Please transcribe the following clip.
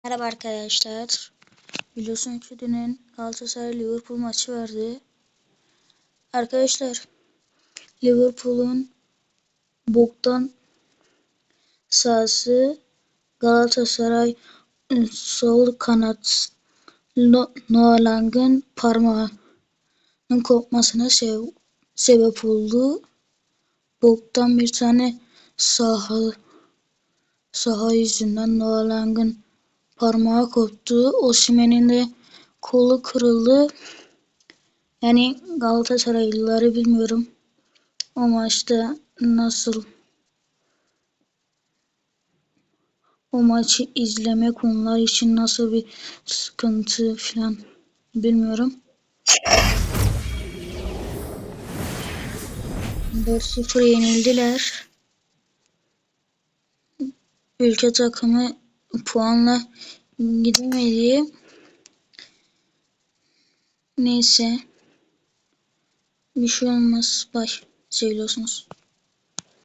Merhaba arkadaşlar. Biliyorsunuz ki dün Galatasaray Liverpool maçı vardı. Arkadaşlar Liverpool'un boktan sahası Galatasaray sol kanat Noah Lang'ın parmağının kopmasına sebep oldu. Boktan bir tane saha yüzünden Noah Lang'ın parmağı koptu. Osimhen'in de kolu kırıldı. Yani Galatasaraylıları bilmiyorum. O maçta o maçı izlemek onlar için nasıl bir sıkıntı falan bilmiyorum. 4-0 yenildiler. Ülke takımı puanla gidemedi. Neyse. Bir şey olmaz. Bye. Seviyorsunuz.